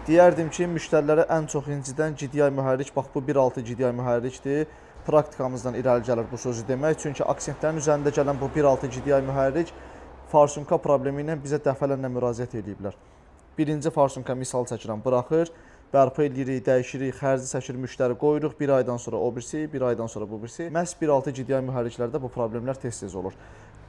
Deyərdim ki, müştərilərə ən çox incidən GDI mühərrik, bax bu 1.6 GDI mühərrikdir. Praktikamızdan irəli gəlir bu sözü demək. Çünki aksentlərin üzərində gələn bu 1.6 GDI mühərrik farsumka problemi ilə bizə dəfələrlə müraciət ediblər. Birinci farsumka misal çəkirəm, buraxır, bərpa edirik, dəyişirik, xərci çəkir, müştəri qoyuruq, bir aydan sonra o birisi, bir aydan sonra bu birisi. Məhz 1.6 GDI mühərriklərdə bu problemlər tez-tez olur.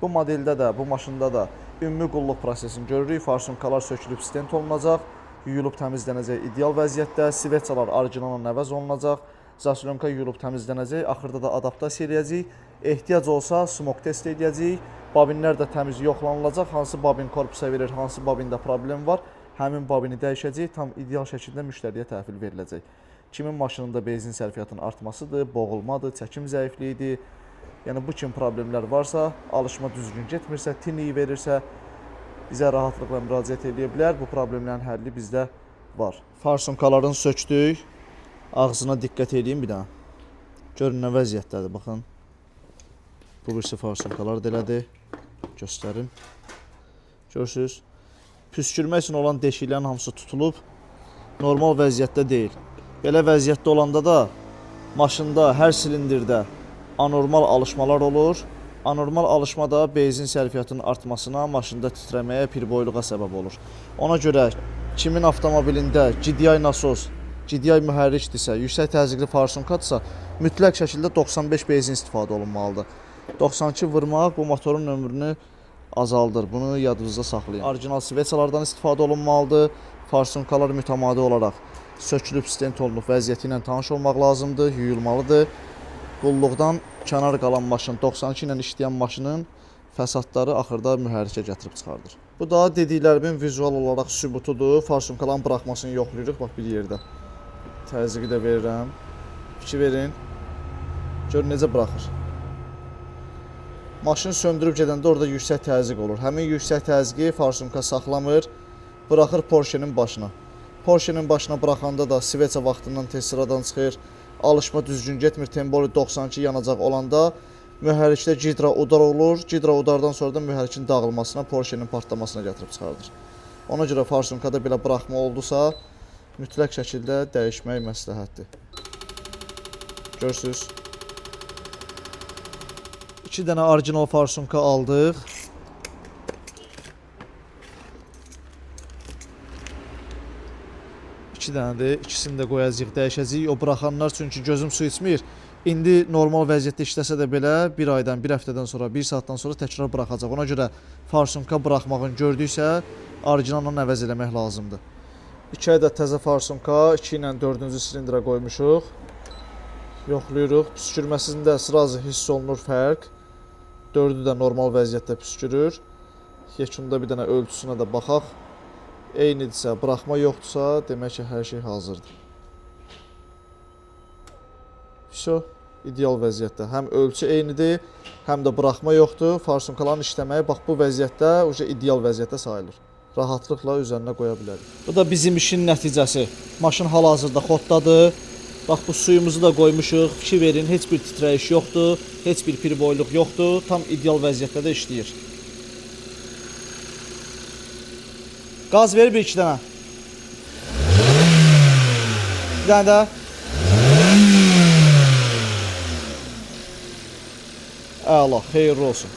Bu modeldə də, bu maşında da ümumi qulluq prosesini görürük. Farsumkalar sökülüb stent olunacaq, yuyulub təmizlənəcək ideal vəziyyətdə, svetçalar orijinaldan əvəz olunacaq, zasyonka yuyulub təmizlənəcək, axırda da adaptasiya edəcək. Ehtiyac olsa smoke test edəcək, babinlər də təmiz yoxlanılacaq, hansı babin korpusa verir, hansı babində problem var, həmin babini dəyişəcək, tam ideal şəkildə müştəriyə təhvil veriləcək. Kimin maşınında benzin sərfiyyatının artmasıdır, boğulmadır, çəkim zəifliyidir. Yəni bu kimi problemlər varsa, alışma düzgün getmirsə, tin iyi verirsə, bizə rahatlıqla müraciət edə bilər. Bu problemlərin həlli bizdə var. Farsumkalarını sökdük. Ağzına diqqət edin bir daha. Görün nə vəziyyətdədir, baxın. Bu birisi farsumkalar da elədir. Göstərim. Görürsünüz. Püskürmək üçün olan deşiklərin hamısı tutulub. Normal vəziyyətdə deyil. Belə vəziyyətdə olanda da maşında, hər silindirdə anormal alışmalar olur. Anormal alışma da benzin sərfiyyatının artmasına, maşında titrəməyə, pirboyluğa səbəb olur. Ona görə kimin avtomobilində GDI nasos, GDI mühərrikdirsə, yüksək təzyiqli farsumkadırsa, mütləq şəkildə 95 benzin istifadə olunmalıdır. 92 vurmaq bu motorun ömrünü azaldır. Bunu yadınızda saxlayın. Orijinal svetçalardan istifadə olunmalıdır. Farsumkalar mütəmadi olaraq sökülüb stent olunub vəziyyəti ilə tanış olmaq lazımdır, yuyulmalıdır. Qulluqdan kənar qalan maşın, 92 ilə işləyən maşının fəsadları axırda mühərrikə gətirib çıxardır. Bu da dediklərimin vizual olaraq sübutudur. Farsumkaların buraxmasını yoxlayırıq, bax bir yerdə. Təzyiqi də verirəm. Fikir verin. Gör necə buraxır. Maşını söndürüb gedəndə orada yüksək təzyiq olur. Həmin yüksək təzyiqi farsumka saxlamır, buraxır Porsche'nin başına. Porsche'nin başına buraxanda da svetça vaxtından tez sıradan çıxır. Alışma düzgün getmir, temboli 92 yanacaq olanda mühərrikdə cidra udar olur. Cidra udardan sonra da mühərrikin dağılmasına, Porsche'nin partlamasına gətirib çıxardır. Ona görə farsumkada belə buraxma oldusa, mütləq şəkildə dəyişmək məsləhətdir. Görürsünüz. 2 dənə orijinal farsumka aldıq. İki dənədir. İkisini də qoyacağıq, dəyişəcəyik. O buraxanlar çünki gözüm su içmir. İndi normal vəziyyətdə işləsə də belə bir aydan, bir həftədən sonra, bir saatdan sonra təkrar buraxacaq. Ona görə farsumka buraxmağını gördüksə, orijinaldan əvəz eləmək lazımdır. 2 ədəd təzə farsumka, 2 ilə 4-cü silindrə qoymuşuq. Yoxlayırıq. Püskürməsində sırası hiss olunur fərq. 4-ü də normal vəziyyətdə püskürür. Yekunda bir dənə ölçüsünə də baxaq. Eynidirsə, buraxma yoxdursa, demək ki, hər şey hazırdır. Vəsə, ideal vəziyyətdə. Həm ölçü eynidir, həm də buraxma yoxdur. Farsumkaların işləməyi bax bu vəziyyətdə, ideal vəziyyətdə sayılır. Rahatlıqla üzərinə qoya bilərik. Bu da bizim işin nəticəsi. Maşın hal-hazırda xoddadır. Bax bu suyumuzu da qoymuşuq. Fikir verin, heç bir titrəyiş yoxdur, heç bir pirboyluq yoxdur. Tam ideal vəziyyətdə də işləyir. Qaz verir bir-iki dənə. Bir dənə də. Əla, xeyirli olsun.